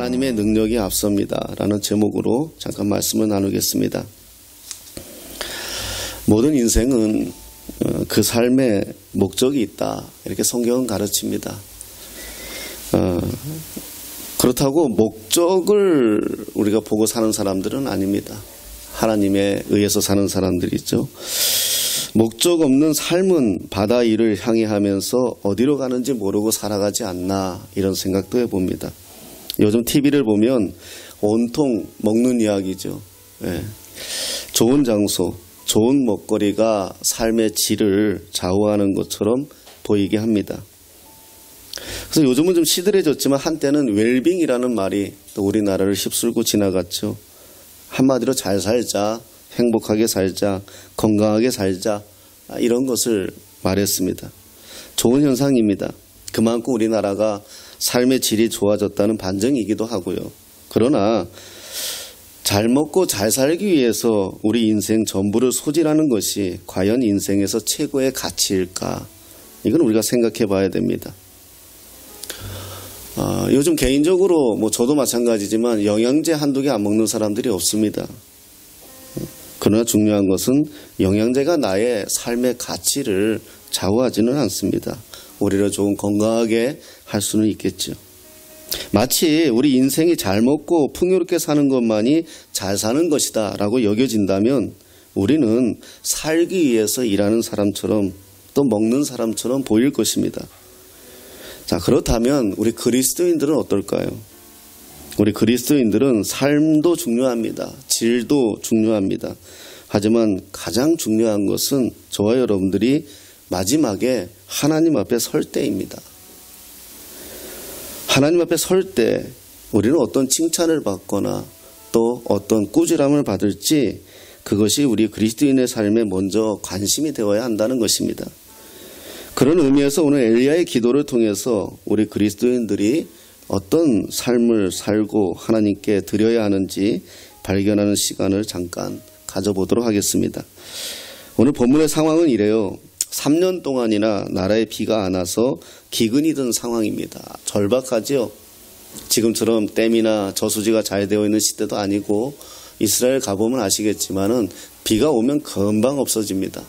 하나님의 능력이 앞섭니다 라는 제목으로 잠깐 말씀을 나누겠습니다. 모든 인생은 그 삶에 목적이 있다, 이렇게 성경은 가르칩니다. 그렇다고 목적을 우리가 보고 사는 사람들은 아닙니다. 하나님에 의해서 사는 사람들이죠. 목적 없는 삶은 바다 위를 향해 하면서 어디로 가는지 모르고 살아가지 않나, 이런 생각도 해봅니다. 요즘 TV를 보면 온통 먹는 이야기죠. 예. 좋은 장소, 좋은 먹거리가 삶의 질을 좌우하는 것처럼 보이게 합니다. 그래서 요즘은 좀 시들해졌지만 한때는 웰빙이라는 말이 또 우리나라를 휩쓸고 지나갔죠. 한마디로 잘 살자, 행복하게 살자, 건강하게 살자, 이런 것을 말했습니다. 좋은 현상입니다. 그만큼 우리나라가 삶의 질이 좋아졌다는 반증이기도 하고요. 그러나 잘 먹고 잘 살기 위해서 우리 인생 전부를 소진하는 것이 과연 인생에서 최고의 가치일까? 이건 우리가 생각해 봐야 됩니다. 요즘 개인적으로 저도 마찬가지지만 영양제 한두 개 안 먹는 사람들이 없습니다. 그러나 중요한 것은 영양제가 나의 삶의 가치를 좌우하지는 않습니다. 오히려 좋은 건강하게 할 수는 있겠죠. 마치 우리 인생이 잘 먹고 풍요롭게 사는 것만이 잘 사는 것이다 라고 여겨진다면 우리는 살기 위해서 일하는 사람처럼 또 먹는 사람처럼 보일 것입니다. 자, 그렇다면 우리 그리스도인들은 어떨까요? 우리 그리스도인들은 삶도 중요합니다. 질도 중요합니다. 하지만 가장 중요한 것은 저와 여러분들이 마지막에 하나님 앞에 설 때입니다. 하나님 앞에 설 때 우리는 어떤 칭찬을 받거나 또 어떤 꾸지람을 받을지, 그것이 우리 그리스도인의 삶에 먼저 관심이 되어야 한다는 것입니다. 그런 의미에서 오늘 엘리야의 기도를 통해서 우리 그리스도인들이 어떤 삶을 살고 하나님께 드려야 하는지 발견하는 시간을 잠깐 가져보도록 하겠습니다. 오늘 본문의 상황은 이래요. 3년 동안이나 나라에 비가 안 와서 기근이 든 상황입니다. 절박하죠. 지금처럼 댐이나 저수지가 잘 되어 있는 시대도 아니고, 이스라엘 가보면 아시겠지만은 비가 오면 금방 없어집니다.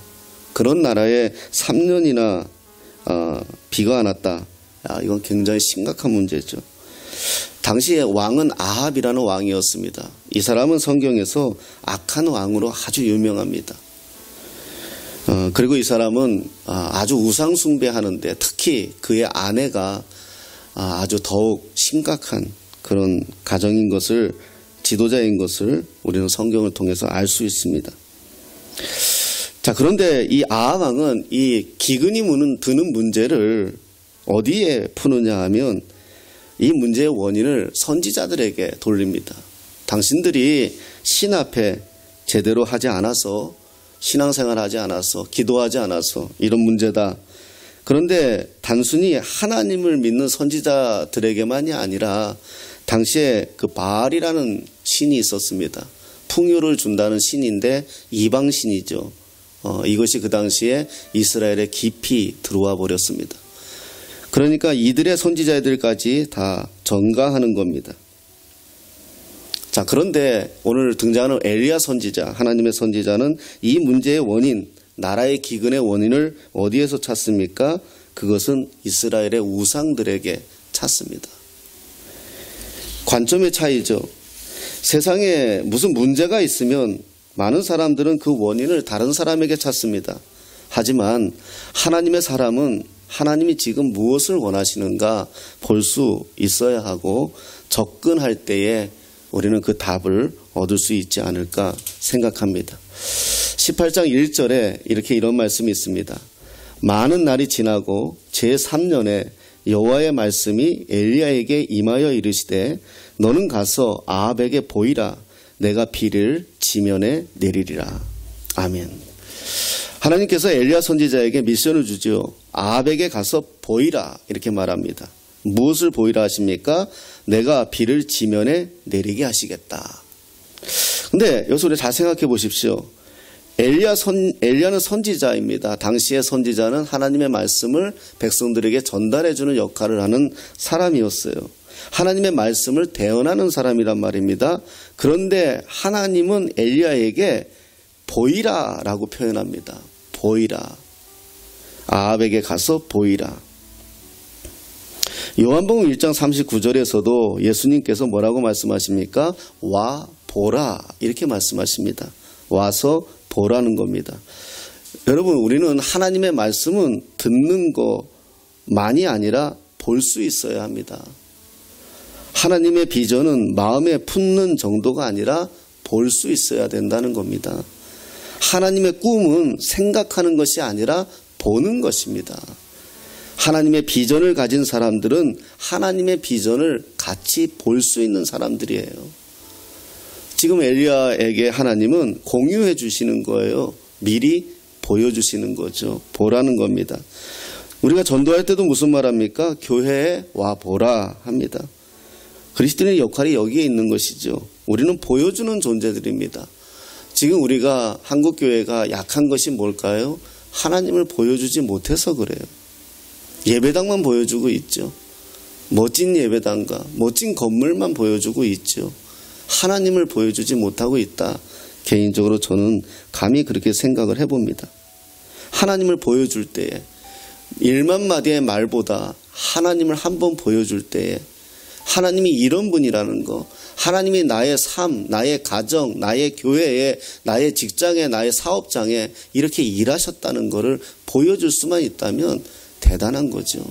그런 나라에 3년이나 비가 안 왔다. 이건 굉장히 심각한 문제죠. 당시에 왕은 아합이라는 왕이었습니다. 이 사람은 성경에서 악한 왕으로 아주 유명합니다. 그리고 이 사람은 아주 우상 숭배하는데, 특히 그의 아내가 아주 더욱 심각한 그런 가정인 것을, 지도자인 것을 우리는 성경을 통해서 알 수 있습니다. 자, 그런데 이 아합 왕은 이 기근이 드는 문제를 어디에 푸느냐 하면 이 문제의 원인을 선지자들에게 돌립니다. 당신들이 신 앞에 제대로 하지 않아서, 신앙생활하지 않아서, 기도하지 않아서 이런 문제다. 그런데 단순히 하나님을 믿는 선지자들에게만이 아니라 당시에 그 바알이라는 신이 있었습니다. 풍요를 준다는 신인데 이방신이죠. 이것이 그 당시에 이스라엘에 깊이 들어와 버렸습니다. 그러니까 이들의 선지자들까지 다 전가하는 겁니다. 자, 그런데 오늘 등장하는 엘리야 선지자, 하나님의 선지자는 이 문제의 원인, 나라의 기근의 원인을 어디에서 찾습니까? 그것은 이스라엘의 우상들에게 찾습니다. 관점의 차이죠. 세상에 무슨 문제가 있으면 많은 사람들은 그 원인을 다른 사람에게 찾습니다. 하지만 하나님의 사람은 하나님이 지금 무엇을 원하시는가 볼 수 있어야 하고, 접근할 때에 우리는 그 답을 얻을 수 있지 않을까 생각합니다. 18장 1절에 이런 말씀이 있습니다. 많은 날이 지나고 제3년에 여호와의 말씀이 엘리야에게 임하여 이르시되 너는 가서 아합에게 보이라. 내가 비를 지면에 내리리라. 아멘. 하나님께서 엘리야 선지자에게 미션을 주죠. 아합에게 가서 보이라, 이렇게 말합니다. 무엇을 보이라 하십니까? 내가 비를 지면에 내리게 하시겠다. 근데 여기서 우리 잘 생각해 보십시오. 엘리야는 선지자입니다. 당시의 선지자는 하나님의 말씀을 백성들에게 전달해 주는 역할을 하는 사람이었어요. 하나님의 말씀을 대언하는 사람이란 말입니다. 그런데 하나님은 엘리야에게 보이라라고 표현합니다. 보이라. 아합에게 가서 보이라. 요한복음 1장 39절에서도 예수님께서 뭐라고 말씀하십니까? 와 보라 이렇게 말씀하십니다. 와서 보라는 겁니다. 여러분, 우리는 하나님의 말씀은 듣는 것만이 아니라 볼 수 있어야 합니다. 하나님의 비전은 마음에 품는 정도가 아니라 볼 수 있어야 된다는 겁니다. 하나님의 꿈은 생각하는 것이 아니라 보는 것입니다. 하나님의 비전을 가진 사람들은 하나님의 비전을 같이 볼 수 있는 사람들이에요. 지금 엘리야에게 하나님은 공유해 주시는 거예요. 미리 보여주시는 거죠. 보라는 겁니다. 우리가 전도할 때도 무슨 말합니까? 교회에 와 보라 합니다. 그리스도인의 역할이 여기에 있는 것이죠. 우리는 보여주는 존재들입니다. 지금 우리가 한국교회가 약한 것이 뭘까요? 하나님을 보여주지 못해서 그래요. 예배당만 보여주고 있죠. 멋진 예배당과 멋진 건물만 보여주고 있죠. 하나님을 보여주지 못하고 있다. 개인적으로 저는 감히 그렇게 생각을 해봅니다. 하나님을 보여줄 때에 1만 마디의 말보다 하나님을 한번 보여줄 때에 하나님이 이런 분이라는 거, 하나님이 나의 삶, 나의 가정, 나의 교회에, 나의 직장에, 나의 사업장에 이렇게 일하셨다는 것을 보여줄 수만 있다면 대단한 거죠.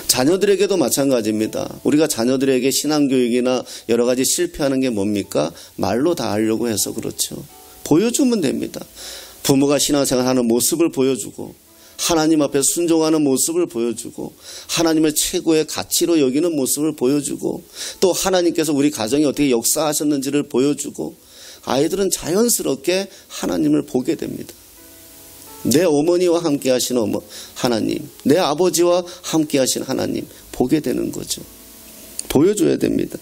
자녀들에게도 마찬가지입니다. 우리가 자녀들에게 신앙교육이나 여러 가지 실패하는 게 뭡니까? 말로 다 하려고 해서 그렇죠. 보여주면 됩니다. 부모가 신앙생활하는 모습을 보여주고 하나님 앞에 순종하는 모습을 보여주고 하나님을 최고의 가치로 여기는 모습을 보여주고 또 하나님께서 우리 가정에 어떻게 역사하셨는지를 보여주고 아이들은 자연스럽게 하나님을 보게 됩니다. 내 어머니와 함께 하신 하나님, 내 아버지와 함께 하신 하나님 보게 되는 거죠. 보여줘야 됩니다.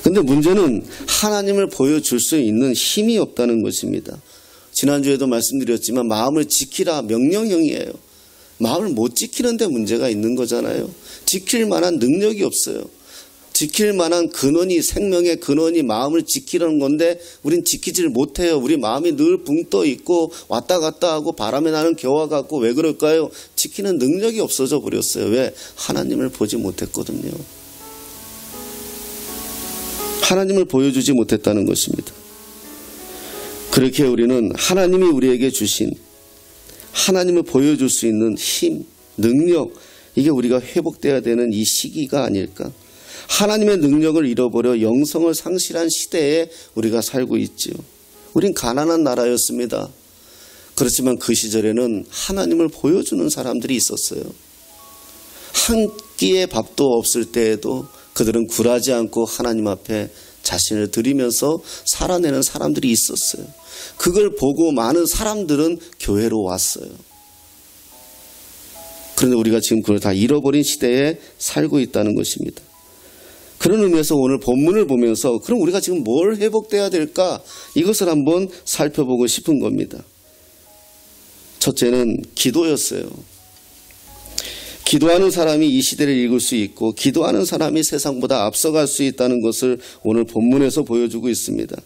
근데 문제는 하나님을 보여줄 수 있는 힘이 없다는 것입니다. 지난주에도 말씀드렸지만 마음을 지키라 명령형이에요. 마음을 못 지키는데 문제가 있는 거잖아요. 지킬 만한 능력이 없어요. 지킬 만한 근원이, 생명의 근원이 마음을 지키라는 건데 우린 지키지를 못해요. 우리 마음이 늘 붕 떠 있고 왔다 갔다 하고 바람에 나는 겨와 같고 왜 그럴까요? 지키는 능력이 없어져 버렸어요. 왜? 하나님을 보지 못했거든요. 하나님을 보여주지 못했다는 것입니다. 그렇게 우리는 하나님이 우리에게 주신 하나님을 보여줄 수 있는 힘, 능력, 이게 우리가 회복돼야 되는 이 시기가 아닐까. 하나님의 능력을 잃어버려 영성을 상실한 시대에 우리가 살고 있지요. 우린 가난한 나라였습니다. 그렇지만 그 시절에는 하나님을 보여주는 사람들이 있었어요. 한 끼의 밥도 없을 때에도 그들은 굴하지 않고 하나님 앞에 자신을 드리면서 살아내는 사람들이 있었어요. 그걸 보고 많은 사람들은 교회로 왔어요. 그런데 우리가 지금 그걸 다 잃어버린 시대에 살고 있다는 것입니다. 그런 의미에서 오늘 본문을 보면서 그럼 우리가 지금 뭘 회복돼야 될까? 이것을 한번 살펴보고 싶은 겁니다. 첫째는 기도였어요. 기도하는 사람이 이 시대를 읽을 수 있고 기도하는 사람이 세상보다 앞서갈 수 있다는 것을 오늘 본문에서 보여주고 있습니다.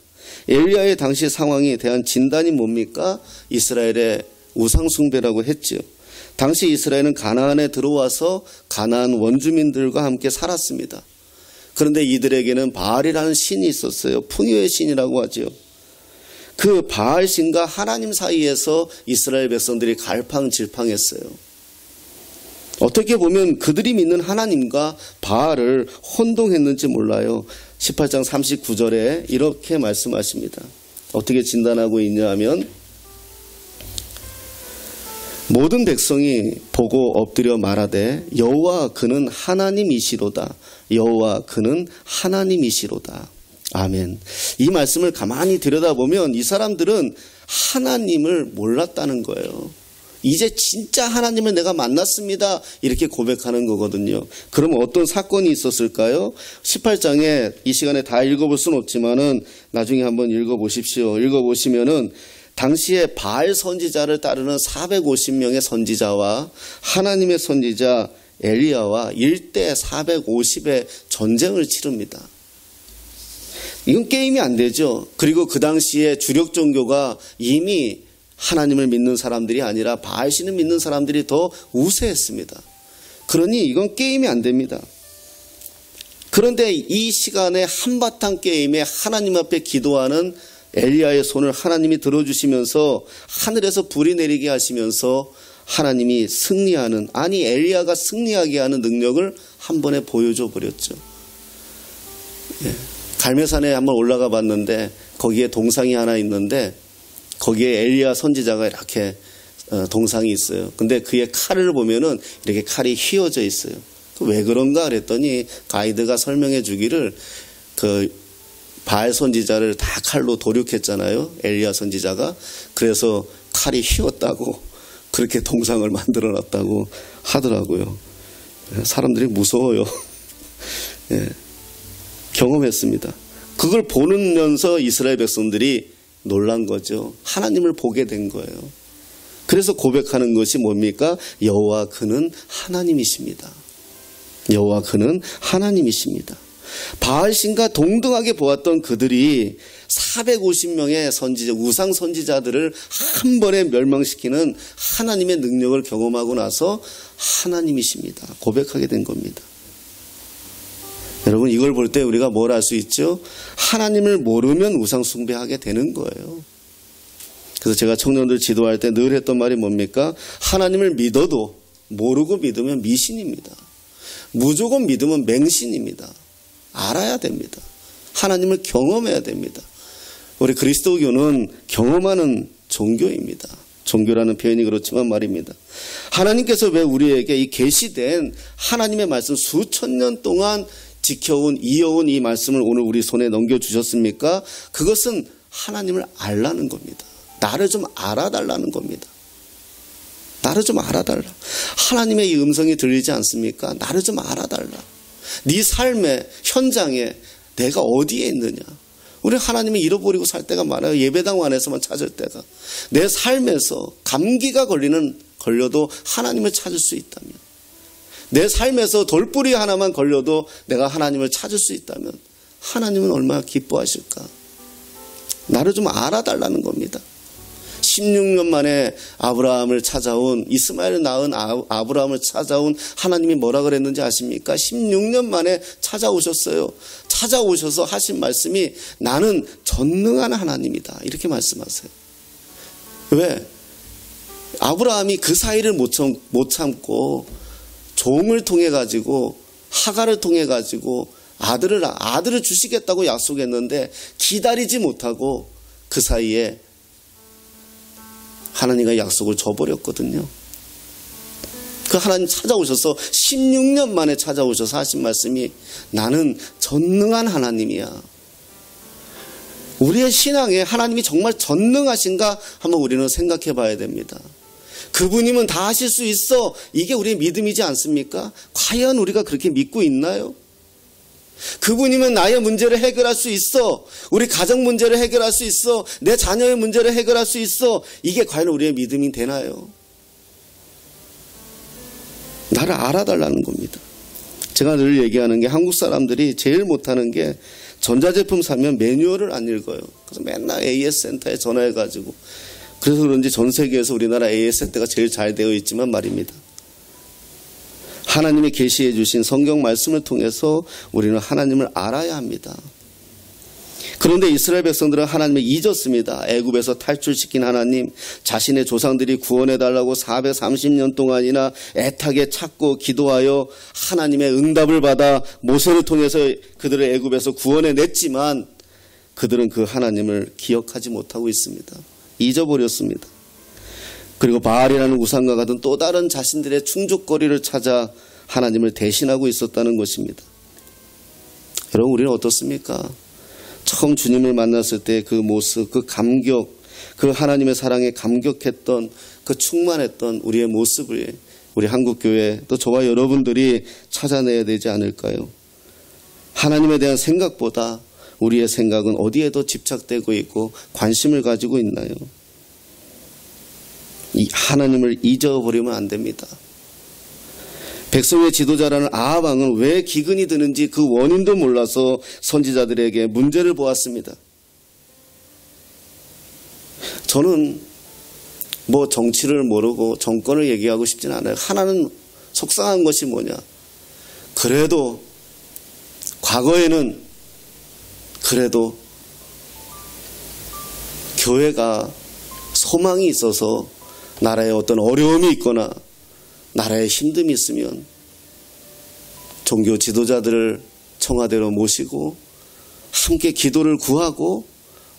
엘리야의 당시 상황에 대한 진단이 뭡니까? 이스라엘의 우상숭배라고 했죠. 당시 이스라엘은 가나안에 들어와서 가나안 원주민들과 함께 살았습니다. 그런데 이들에게는 바알이라는 신이 있었어요. 풍요의 신이라고 하죠. 그 바알 신과 하나님 사이에서 이스라엘 백성들이 갈팡질팡했어요. 어떻게 보면 그들이 믿는 하나님과 바알을 혼동했는지 몰라요. 18장 39절에 이렇게 말씀하십니다. 어떻게 진단하고 있냐 하면 모든 백성이 보고 엎드려 말하되 여호와 그는 하나님이시로다. 여호와 그는 하나님이시로다. 아멘. 이 말씀을 가만히 들여다보면 이 사람들은 하나님을 몰랐다는 거예요. 이제 진짜 하나님을 내가 만났습니다. 이렇게 고백하는 거거든요. 그럼 어떤 사건이 있었을까요? 18장에 이 시간에 다 읽어볼 수는 없지만은 나중에 한번 읽어보십시오. 읽어보시면은 당시에 바알 선지자를 따르는 450명의 선지자와 하나님의 선지자 엘리야와 1대 450의 전쟁을 치릅니다. 이건 게임이 안 되죠. 그리고 그 당시에 주력 종교가 이미 하나님을 믿는 사람들이 아니라 바알신을 믿는 사람들이 더 우세했습니다. 그러니 이건 게임이 안 됩니다. 그런데 이 시간에 한바탕 게임에 하나님 앞에 기도하는 엘리야의 손을 하나님이 들어주시면서 하늘에서 불이 내리게 하시면서 하나님이 승리하는, 아니 엘리야가 승리하게 하는 능력을 한 번에 보여줘 버렸죠. 갈멜산에 한번 올라가 봤는데 거기에 동상이 하나 있는데 거기에 엘리야 선지자가 이렇게 동상이 있어요. 근데 그의 칼을 보면은 이렇게 칼이 휘어져 있어요. 왜 그런가 그랬더니 가이드가 설명해 주기를 그 바알 선지자를 다 칼로 도륙했잖아요. 엘리야 선지자가. 그래서 칼이 휘었다고 그렇게 동상을 만들어 놨다고 하더라고요. 사람들이 무서워요. 예, 경험했습니다. 그걸 보면서 이스라엘 백성들이 놀란 거죠. 하나님을 보게 된 거예요. 그래서 고백하는 것이 뭡니까? 여호와 그는 하나님이십니다. 여호와 그는 하나님이십니다. 바알신과 동등하게 보았던 그들이 450명의 선지자, 우상 선지자들을 한 번에 멸망시키는 하나님의 능력을 경험하고 나서 하나님이십니다. 고백하게 된 겁니다. 여러분, 이걸 볼 때 우리가 뭘 알 수 있죠? 하나님을 모르면 우상 숭배하게 되는 거예요. 그래서 제가 청년들 지도할 때 늘 했던 말이 뭡니까? 하나님을 믿어도 모르고 믿으면 미신입니다. 무조건 믿으면 맹신입니다. 알아야 됩니다. 하나님을 경험해야 됩니다. 우리 그리스도교는 경험하는 종교입니다. 종교라는 표현이 그렇지만 말입니다. 하나님께서 왜 우리에게 이 계시된 하나님의 말씀 수천 년 동안 지켜온, 이어온 이 말씀을 오늘 우리 손에 넘겨주셨습니까? 그것은 하나님을 알라는 겁니다. 나를 좀 알아달라는 겁니다. 나를 좀 알아달라. 하나님의 이 음성이 들리지 않습니까? 나를 좀 알아달라. 네 삶의 현장에 내가 어디에 있느냐. 우리 하나님을 잃어버리고 살 때가 많아요. 예배당 안에서만 찾을 때가. 내 삶에서 감기가 걸려도 하나님을 찾을 수 있다면, 내 삶에서 돌뿌리 하나만 걸려도 내가 하나님을 찾을 수 있다면 하나님은 얼마나 기뻐하실까. 나를 좀 알아달라는 겁니다. 16년 만에 아브라함을 찾아온, 이스마엘을 낳은 아브라함을 찾아온 하나님이 뭐라 그랬는지 아십니까? 16년 만에 찾아오셨어요. 찾아오셔서 하신 말씀이 나는 전능한 하나님이다. 이렇게 말씀하세요. 왜? 아브라함이 그 사이를 못 참고 종을 통해 가지고, 하가를 통해 가지고 아들을 주시겠다고 약속했는데 기다리지 못하고 그 사이에 하나님과 약속을 저버렸거든요. 그 하나님 찾아오셔서 16년 만에 찾아오셔서 하신 말씀이 나는 전능한 하나님이야. 우리의 신앙에 하나님이 정말 전능하신가 한번 우리는 생각해 봐야 됩니다. 그분이면 다 하실 수 있어. 이게 우리의 믿음이지 않습니까? 과연 우리가 그렇게 믿고 있나요? 그분이면 나의 문제를 해결할 수 있어. 우리 가정 문제를 해결할 수 있어. 내 자녀의 문제를 해결할 수 있어. 이게 과연 우리의 믿음이 되나요? 나를 알아달라는 겁니다. 제가 늘 얘기하는 게 한국 사람들이 제일 못하는 게 전자제품 사면 매뉴얼을 안 읽어요. 그래서 맨날 AS 센터에 전화해가지고, 그래서 그런지 전 세계에서 우리나라 AS 센터가 제일 잘 되어 있지만 말입니다. 하나님이 계시해 주신 성경 말씀을 통해서 우리는 하나님을 알아야 합니다. 그런데 이스라엘 백성들은 하나님을 잊었습니다. 애굽에서 탈출시킨 하나님, 자신의 조상들이 구원해달라고 430년 동안이나 애타게 찾고 기도하여 하나님의 응답을 받아 모세를 통해서 그들을 애굽에서 구원해냈지만 그들은 그 하나님을 기억하지 못하고 있습니다. 잊어버렸습니다. 그리고 바알이라는 우상과 같은 또 다른 자신들의 충족거리를 찾아 하나님을 대신하고 있었다는 것입니다. 여러분, 우리는 어떻습니까? 처음 주님을 만났을 때 그 모습, 그 감격, 그 하나님의 사랑에 감격했던, 그 충만했던 우리의 모습을 우리 한국교회 또 저와 여러분들이 찾아내야 되지 않을까요? 하나님에 대한 생각보다 우리의 생각은 어디에 더 집착되고 있고 관심을 가지고 있나요? 이 하나님을 잊어버리면 안 됩니다. 백성의 지도자라는 아합 왕은 왜 기근이 드는지 그 원인도 몰라서 선지자들에게 문제를 보았습니다. 저는 뭐 정치를 모르고 정권을 얘기하고 싶진 않아요. 하나는 속상한 것이 뭐냐. 그래도 과거에는 그래도 교회가 소망이 있어서 나라에 어떤 어려움이 있거나 나라에 힘듦이 있으면 종교 지도자들을 청와대로 모시고 함께 기도를 구하고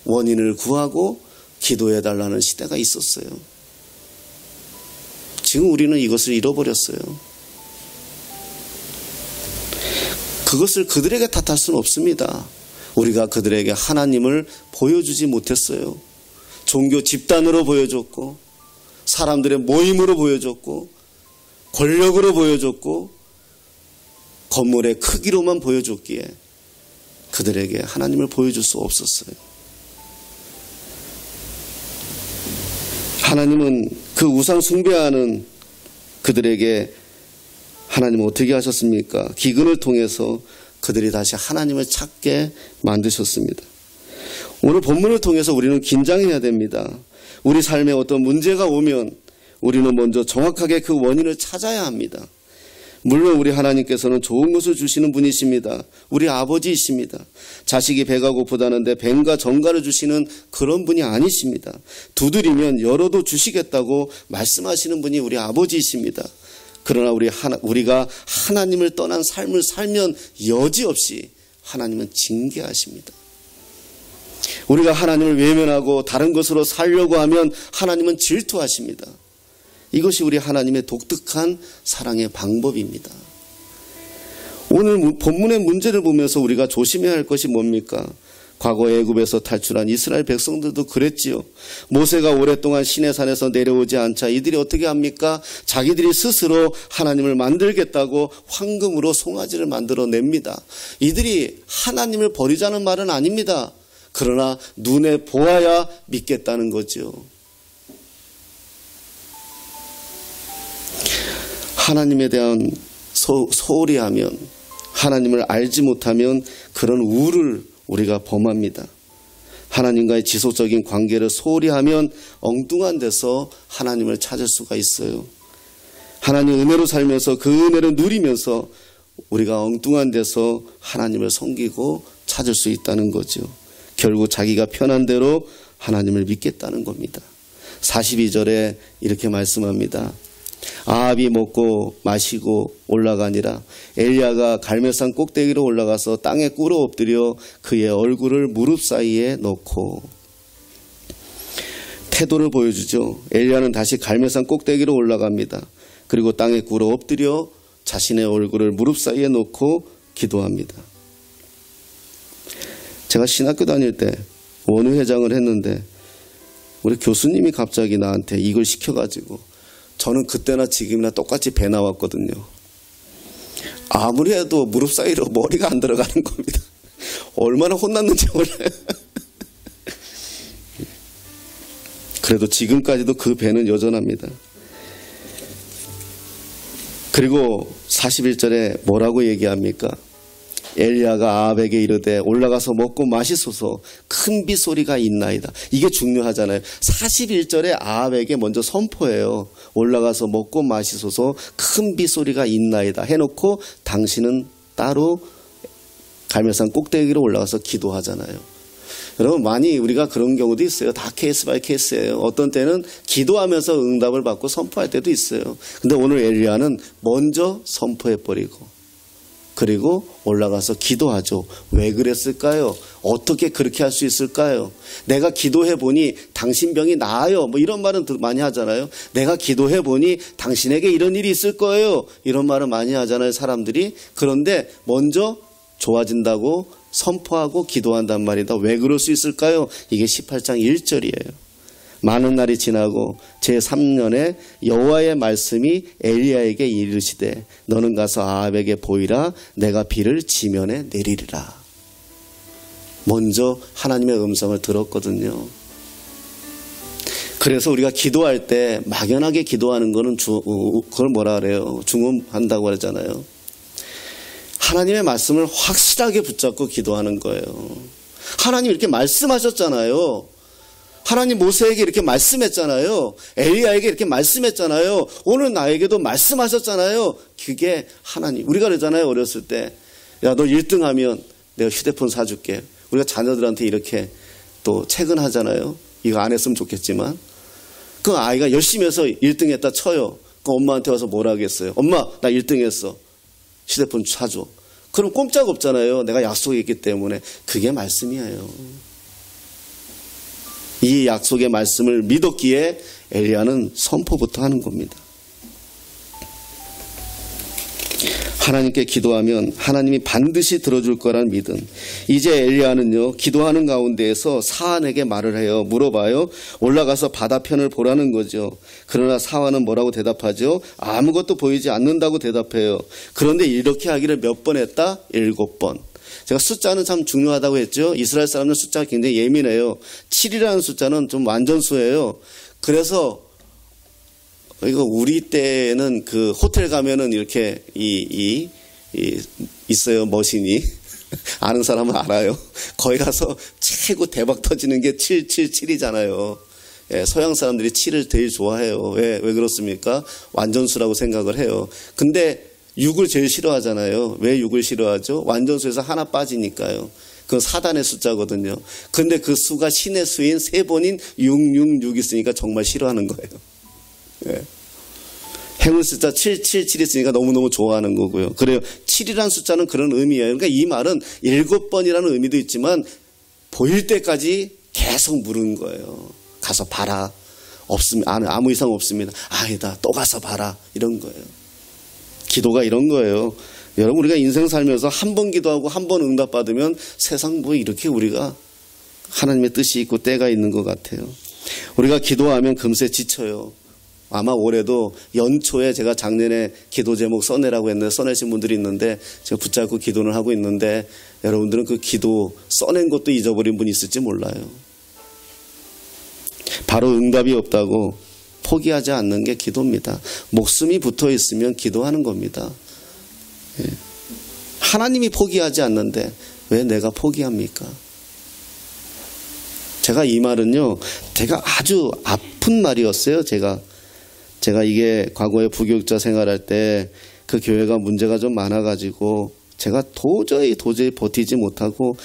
원인을 구하고 기도해달라는 시대가 있었어요. 지금 우리는 이것을 잃어버렸어요. 그것을 그들에게 탓할 수는 없습니다. 우리가 그들에게 하나님을 보여주지 못했어요. 종교 집단으로 보여줬고 사람들의 모임으로 보여줬고 권력으로 보여줬고 건물의 크기로만 보여줬기에 그들에게 하나님을 보여줄 수 없었어요. 하나님은 그 우상 숭배하는 그들에게 하나님은 어떻게 하셨습니까? 기근을 통해서 그들이 다시 하나님을 찾게 만드셨습니다. 오늘 본문을 통해서 우리는 긴장해야 됩니다. 우리 삶에 어떤 문제가 오면 우리는 먼저 정확하게 그 원인을 찾아야 합니다. 물론 우리 하나님께서는 좋은 것을 주시는 분이십니다. 우리 아버지이십니다. 자식이 배가 고프다는데 뱀과 정갈을 주시는 그런 분이 아니십니다. 두드리면 열어도 주시겠다고 말씀하시는 분이 우리 아버지이십니다. 그러나 우리가 하나님을 떠난 삶을 살면 여지없이 하나님은 징계하십니다. 우리가 하나님을 외면하고 다른 것으로 살려고 하면 하나님은 질투하십니다. 이것이 우리 하나님의 독특한 사랑의 방법입니다. 오늘 본문의 문제를 보면서 우리가 조심해야 할 것이 뭡니까? 과거 애굽에서 탈출한 이스라엘 백성들도 그랬지요. 모세가 오랫동안 시내산에서 내려오지 않자 이들이 어떻게 합니까? 자기들이 스스로 하나님을 만들겠다고 황금으로 송아지를 만들어냅니다. 이들이 하나님을 버리자는 말은 아닙니다. 그러나 눈에 보아야 믿겠다는 거죠. 하나님에 대한 소홀히 하면, 하나님을 알지 못하면 그런 우를 우리가 범합니다. 하나님과의 지속적인 관계를 소홀히 하면 엉뚱한 데서 하나님을 찾을 수가 있어요. 하나님 은혜로 살면서 그 은혜를 누리면서 우리가 엉뚱한 데서 하나님을 섬기고 찾을 수 있다는 거죠. 결국 자기가 편한 대로 하나님을 믿겠다는 겁니다. 42절에 이렇게 말씀합니다. 아합이 먹고 마시고 올라가니라. 엘리야가 갈멜산 꼭대기로 올라가서 땅에 꿇어 엎드려 그의 얼굴을 무릎 사이에 놓고, 태도를 보여주죠. 엘리야는 다시 갈멜산 꼭대기로 올라갑니다. 그리고 땅에 꿇어 엎드려 자신의 얼굴을 무릎 사이에 놓고 기도합니다. 제가 신학교 다닐 때 원우회장을 했는데 우리 교수님이 갑자기 나한테 이걸 시켜가지고, 저는 그때나 지금이나 똑같이 배 나왔거든요. 아무리 해도 무릎 사이로 머리가 안 들어가는 겁니다. 얼마나 혼났는지 몰라요. 그래도 지금까지도 그 배는 여전합니다. 그리고 41절에 뭐라고 얘기합니까? 엘리야가 아합에게 이르되 올라가서 먹고 마시소서, 큰 빗소리가 있나이다. 이게 중요하잖아요. 41절에 아합에게 먼저 선포해요. 올라가서 먹고 마시소서, 큰 빗소리가 있나이다 해놓고 당신은 따로 갈멜산 꼭대기로 올라가서 기도하잖아요. 여러분, 많이 우리가 그런 경우도 있어요. 다 케이스 바이 케이스예요. 어떤 때는 기도하면서 응답을 받고 선포할 때도 있어요. 근데 오늘 엘리야는 먼저 선포해버리고 그리고 올라가서 기도하죠. 왜 그랬을까요? 어떻게 그렇게 할 수 있을까요? 내가 기도해 보니 당신 병이 나아요. 뭐 이런 말은 많이 하잖아요. 내가 기도해 보니 당신에게 이런 일이 있을 거예요. 이런 말은 많이 하잖아요, 사람들이. 그런데 먼저 좋아진다고 선포하고 기도한단 말이다. 왜 그럴 수 있을까요? 이게 18장 1절이에요. 많은 날이 지나고 제3년에 여호와의 말씀이 엘리야에게 이르시되 너는 가서 아합에게 보이라. 내가 비를 지면에 내리리라. 먼저 하나님의 음성을 들었거든요. 그래서 우리가 기도할 때 막연하게 기도하는 거는 그걸 뭐라 그래요? 중음한다고 그러잖아요. 하나님의 말씀을 확실하게 붙잡고 기도하는 거예요. 하나님 이렇게 말씀하셨잖아요. 하나님 모세에게 이렇게 말씀했잖아요. 엘리야에게 이렇게 말씀했잖아요. 오늘 나에게도 말씀하셨잖아요. 그게 하나님. 우리가 그러잖아요. 어렸을 때. 야, 너 1등하면 내가 휴대폰 사줄게. 우리가 자녀들한테 이렇게 또 체근하잖아요. 이거 안 했으면 좋겠지만. 그 아이가 열심히 해서 1등 했다 쳐요. 그 엄마한테 와서 뭐라 하겠어요? 엄마, 나 1등 했어. 휴대폰 사줘. 그럼 꼼짝없잖아요. 내가 약속했기 때문에. 그게 말씀이에요. 이 약속의 말씀을 믿었기에 엘리야는 선포부터 하는 겁니다. 하나님께 기도하면 하나님이 반드시 들어줄 거란 믿음. 이제 엘리야는요, 기도하는 가운데에서 사안에게 말을 해요. 물어봐요. 올라가서 바다편을 보라는 거죠. 그러나 사안은 뭐라고 대답하죠? 아무것도 보이지 않는다고 대답해요. 그런데 이렇게 하기를 몇 번 했다? 7번. 제가 숫자는 참 중요하다고 했죠. 이스라엘 사람은 숫자가 굉장히 예민해요. 7이라는 숫자는 좀 완전수예요. 그래서 이거 우리 때는 그 호텔 가면은 이렇게 있어요. 머신이. 아는 사람은 알아요. 거기 가서 최고 대박 터지는 게 777이잖아요. 예, 서양 사람들이 7을 제일 좋아해요. 왜 그렇습니까? 완전수라고 생각을 해요. 근데 6을 제일 싫어하잖아요. 왜 6을 싫어하죠? 완전수에서 하나 빠지니까요. 그건 사단의 숫자거든요. 근데 그 수가 신의 수인 세 번인 666 있으니까 정말 싫어하는 거예요. 예. 행운 숫자 777 있으니까 너무너무 좋아하는 거고요. 그래요. 7이라는 숫자는 그런 의미예요. 그러니까 이 말은 7번이라는 의미도 있지만 보일 때까지 계속 물은 거예요. 가서 봐라. 없습니다. 아무 이상 없습니다. 아니다. 또 가서 봐라. 이런 거예요. 기도가 이런 거예요. 여러분, 우리가 인생 살면서 한 번 기도하고 한 번 응답받으면 세상 뭐 이렇게 우리가 하나님의 뜻이 있고 때가 있는 것 같아요. 우리가 기도하면 금세 지쳐요. 아마 올해도 연초에 제가 작년에 기도 제목 써내라고 했는데 써내신 분들이 있는데 제가 붙잡고 기도를 하고 있는데 여러분들은 그 기도 써낸 것도 잊어버린 분이 있을지 몰라요. 바로 응답이 없다고 포기하지 않는 게 기도입니다. 목숨이 붙어 있으면 기도하는 겁니다. 예. 하나님이 포기하지 않는데 왜 내가 포기합니까? 제가 이 말은요, 제가 아주 아픈 말이었어요. 제가 이게 과거에 부교육자 생활할 때 그 교회가 문제가 좀 많아가지고 제가 도저히 버티지 못하고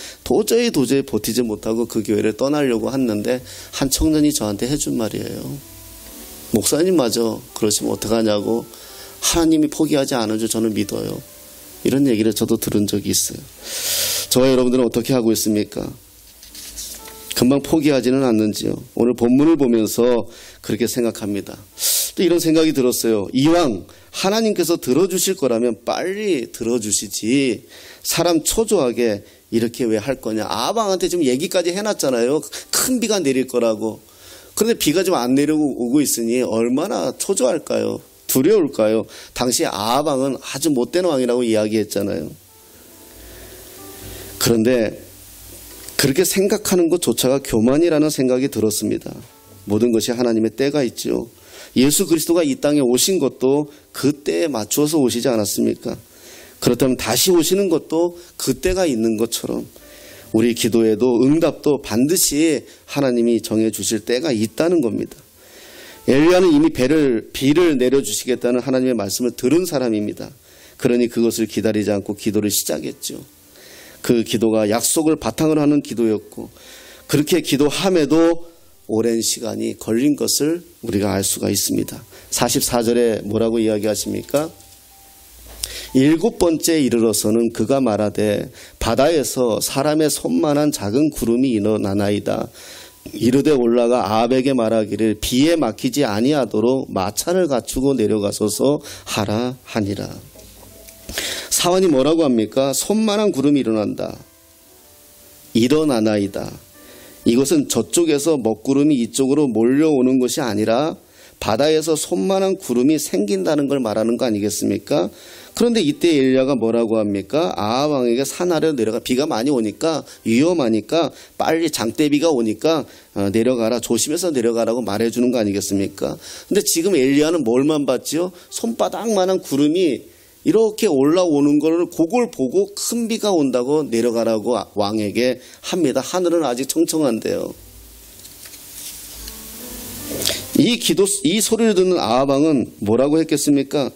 그 교회를 떠나려고 했는데 한 청년이 저한테 해준 말이에요. 목사님 맞아. 그러시면 어떡하냐고. 하나님이 포기하지 않은 줄 저는 믿어요. 이런 얘기를 저도 들은 적이 있어요. 저와 여러분들은 어떻게 하고 있습니까? 금방 포기하지는 않는지요. 오늘 본문을 보면서 그렇게 생각합니다. 또 이런 생각이 들었어요. 이왕 하나님께서 들어주실 거라면 빨리 들어주시지 사람 초조하게 이렇게 왜 할 거냐. 아방한테 지금 얘기까지 해놨잖아요. 큰 비가 내릴 거라고. 그런데 비가 좀 안 내려오고 있으니 얼마나 초조할까요? 두려울까요? 당시 아방은 아주 못된 왕이라고 이야기했잖아요. 그런데 그렇게 생각하는 것조차가 교만이라는 생각이 들었습니다. 모든 것이 하나님의 때가 있죠. 예수 그리스도가 이 땅에 오신 것도 그 때에 맞추어서 오시지 않았습니까? 그렇다면 다시 오시는 것도 그 때가 있는 것처럼 우리 기도에도 응답도 반드시 하나님이 정해주실 때가 있다는 겁니다. 엘리야는 이미 비를 내려주시겠다는 하나님의 말씀을 들은 사람입니다. 그러니 그것을 기다리지 않고 기도를 시작했죠. 그 기도가 약속을 바탕으로 하는 기도였고 그렇게 기도함에도 오랜 시간이 걸린 것을 우리가 알 수가 있습니다. 44절에 뭐라고 이야기하십니까? 7번째 이르러서는 그가 말하되 바다에서 사람의 손만한 작은 구름이 일어나나이다. 이르되 올라가 아합에게 말하기를 비에 막히지 아니하도록 마차를 갖추고 내려가소서 하라 하니라. 사원이 뭐라고 합니까? 손만한 구름이 일어나나이다. 이것은 저쪽에서 먹구름이 이쪽으로 몰려오는 것이 아니라 바다에서 손만한 구름이 생긴다는 걸 말하는 거 아니겠습니까? 그런데 이때 엘리야가 뭐라고 합니까? 아합 왕에게 산 아래로 내려가. 비가 많이 오니까 위험하니까 빨리 장대비가 오니까 내려가라. 조심해서 내려가라고 말해주는 거 아니겠습니까? 근데 지금 엘리야는 뭘만 봤지요? 손바닥만한 구름이 이렇게 올라오는 걸 그걸 보고 큰 비가 온다고 내려가라고 왕에게 합니다. 하늘은 아직 청청한데요. 이 소리를 듣는 아합 왕은 뭐라고 했겠습니까?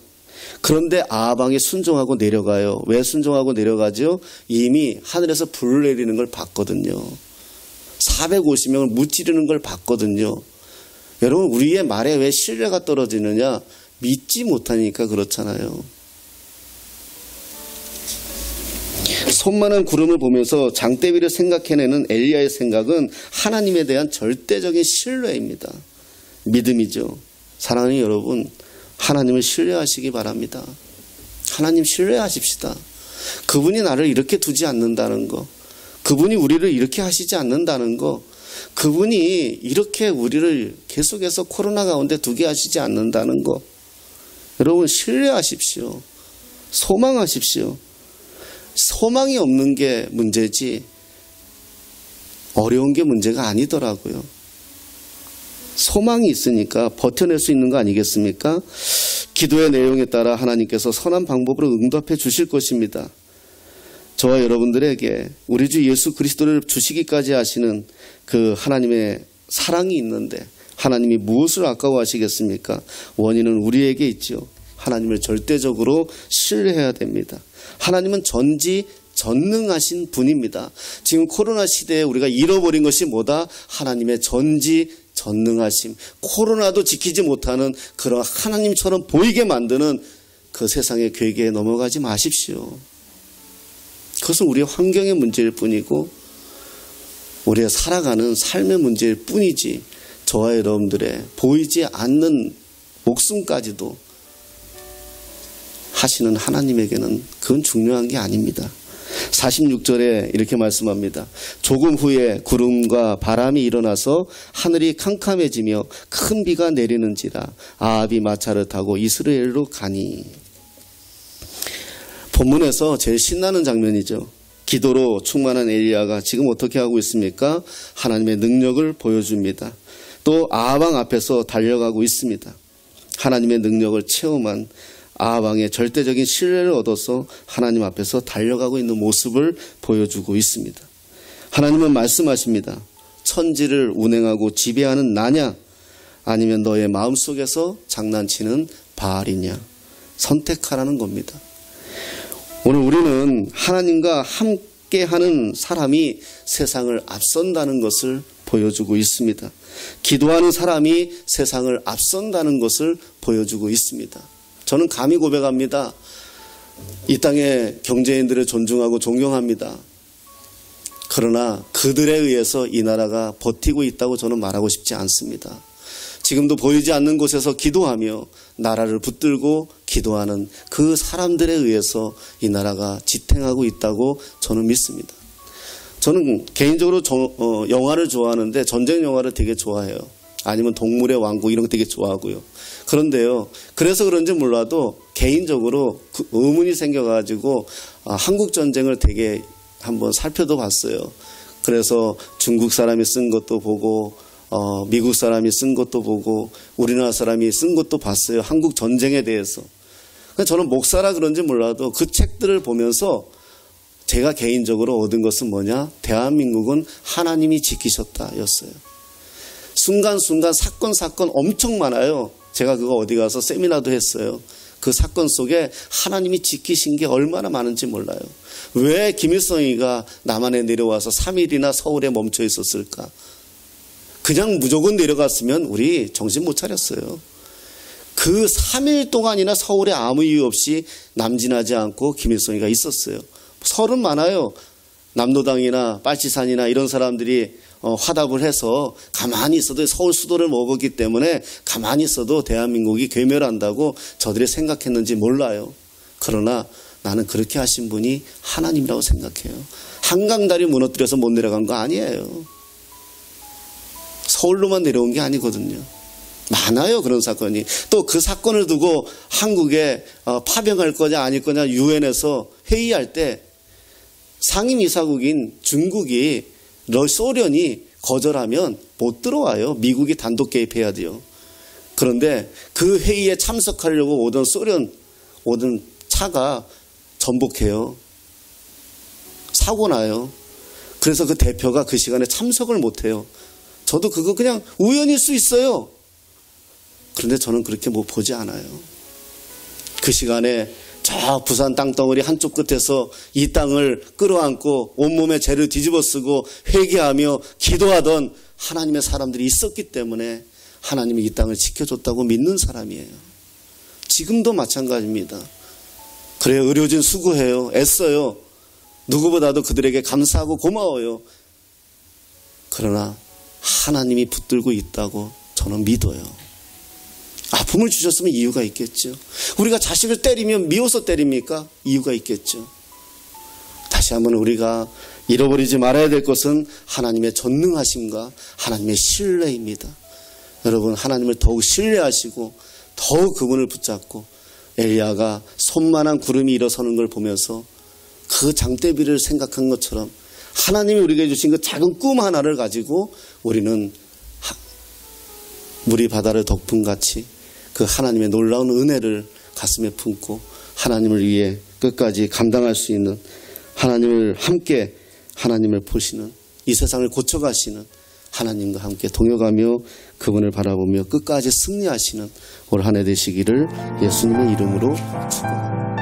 그런데 아합 왕이 순종하고 내려가요. 왜 순종하고 내려가죠? 이미 하늘에서 불을 내리는 걸 봤거든요. 450명을 무찌르는 걸 봤거든요. 여러분, 우리의 말에 왜 신뢰가 떨어지느냐? 믿지 못하니까 그렇잖아요. 손만한 구름을 보면서 장대비를 생각해내는 엘리야의 생각은 하나님에 대한 절대적인 신뢰입니다. 믿음이죠. 사랑하는 여러분, 하나님을 신뢰하시기 바랍니다. 하나님 신뢰하십시다. 그분이 나를 이렇게 두지 않는다는 거, 그분이 우리를 이렇게 하시지 않는다는 거, 그분이 이렇게 우리를 계속해서 코로나 가운데 두게 하시지 않는다는 거, 여러분 신뢰하십시오. 소망하십시오. 소망이 없는 게 문제지 어려운 게 문제가 아니더라고요. 소망이 있으니까 버텨낼 수 있는 거 아니겠습니까? 기도의 내용에 따라 하나님께서 선한 방법으로 응답해 주실 것입니다. 저와 여러분들에게 우리 주 예수 그리스도를 주시기까지 하시는 그 하나님의 사랑이 있는데 하나님이 무엇을 아까워하시겠습니까? 원인은 우리에게 있죠. 하나님을 절대적으로 신뢰해야 됩니다. 하나님은 전지전능하신 분입니다. 지금 코로나 시대에 우리가 잃어버린 것이 뭐다? 하나님의 전지전능하심. 코로나도 지키지 못하는 그런 하나님처럼 보이게 만드는 그 세상의 괴계에 넘어가지 마십시오. 그것은 우리의 환경의 문제일 뿐이고 우리가 살아가는 삶의 문제일 뿐이지 저와 여러분들의 보이지 않는 목숨까지도 하시는 하나님에게는 그건 중요한 게 아닙니다. 46절에 이렇게 말씀합니다. 조금 후에 구름과 바람이 일어나서 하늘이 캄캄해지며 큰 비가 내리는지라 아합이 마차를 타고 이스라엘로 가니. 본문에서 제일 신나는 장면이죠. 기도로 충만한 엘리야가 지금 어떻게 하고 있습니까? 하나님의 능력을 보여줍니다. 또 아합 왕 앞에서 달려가고 있습니다. 하나님의 능력을 체험한 아합 왕의 절대적인 신뢰를 얻어서 하나님 앞에서 달려가고 있는 모습을 보여주고 있습니다. 하나님은 말씀하십니다. 천지를 운행하고 지배하는 나냐 아니면 너의 마음속에서 장난치는 바알이냐. 선택하라는 겁니다. 오늘 우리는 하나님과 함께하는 사람이 세상을 앞선다는 것을 보여주고 있습니다. 기도하는 사람이 세상을 앞선다는 것을 보여주고 있습니다. 저는 감히 고백합니다. 이 땅의 경제인들을 존중하고 존경합니다. 그러나 그들에 의해서 이 나라가 버티고 있다고 저는 말하고 싶지 않습니다. 지금도 보이지 않는 곳에서 기도하며 나라를 붙들고 기도하는 그 사람들에 의해서 이 나라가 지탱하고 있다고 저는 믿습니다. 저는 개인적으로 영화를 좋아하는데 전쟁 영화를 되게 좋아해요. 아니면 동물의 왕국 이런 거 되게 좋아하고요. 그런데요, 그래서 그런지 몰라도 개인적으로 의문이 생겨가지고 한국 전쟁을 되게 한번 살펴도 봤어요. 그래서 중국 사람이 쓴 것도 보고 미국 사람이 쓴 것도 보고 우리나라 사람이 쓴 것도 봤어요. 한국 전쟁에 대해서. 저는 목사라 그런지 몰라도 그 책들을 보면서 제가 개인적으로 얻은 것은 뭐냐? 대한민국은 하나님이 지키셨다였어요. 순간순간 사건 엄청 많아요. 제가 그거 어디 가서 세미나도 했어요. 그 사건 속에 하나님이 지키신 게 얼마나 많은지 몰라요. 왜 김일성이가 남한에 내려와서 3일이나 서울에 멈춰 있었을까? 그냥 무조건 내려갔으면 우리 정신 못 차렸어요. 그 3일 동안이나 서울에 아무 이유 없이 남진하지 않고 김일성이가 있었어요. 설은 많아요. 남로당이나 빨치산이나 이런 사람들이 화답을 해서 가만히 있어도 서울 수도를 먹었기 때문에 가만히 있어도 대한민국이 괴멸한다고 저들이 생각했는지 몰라요. 그러나 나는 그렇게 하신 분이 하나님이라고 생각해요. 한강다리 무너뜨려서 못 내려간 거 아니에요. 서울로만 내려온 게 아니거든요. 많아요, 그런 사건이. 또 그 사건을 두고 한국에 파병할 거냐 아닐 거냐 유엔에서 회의할 때 상임이사국인 중국이 소련이 거절하면 못 들어와요. 미국이 단독 개입해야 돼요. 그런데 그 회의에 참석하려고 오던 오던 차가 전복해요. 사고 나요. 그래서 그 대표가 그 시간에 참석을 못해요. 저도 그거 그냥 우연일 수 있어요. 그런데 저는 그렇게 못 보지 않아요. 그 시간에 저 부산 땅덩어리 한쪽 끝에서 이 땅을 끌어안고 온몸에 죄를 뒤집어 쓰고 회개하며 기도하던 하나님의 사람들이 있었기 때문에 하나님이 이 땅을 지켜줬다고 믿는 사람이에요. 지금도 마찬가지입니다. 그래요. 의료진 수고해요. 애써요. 누구보다도 그들에게 감사하고 고마워요. 그러나 하나님이 붙들고 있다고 저는 믿어요. 아픔을 주셨으면 이유가 있겠죠. 우리가 자식을 때리면 미워서 때립니까? 이유가 있겠죠. 다시 한번 우리가 잃어버리지 말아야 될 것은 하나님의 전능하심과 하나님의 신뢰입니다. 여러분, 하나님을 더욱 신뢰하시고 더욱 그분을 붙잡고 엘리야가 손만한 구름이 일어서는 걸 보면서 그 장대비를 생각한 것처럼 하나님이 우리에게 주신 그 작은 꿈 하나를 가지고 우리는 물이 바다를 덮음같이 그 하나님의 놀라운 은혜를 가슴에 품고 하나님을 위해 끝까지 감당할 수 있는 하나님을 함께 하나님을 보시는 이 세상을 고쳐가시는 하나님과 함께 동역하며 그분을 바라보며 끝까지 승리하시는 올 한 해 되시기를 예수님의 이름으로 축복합니다.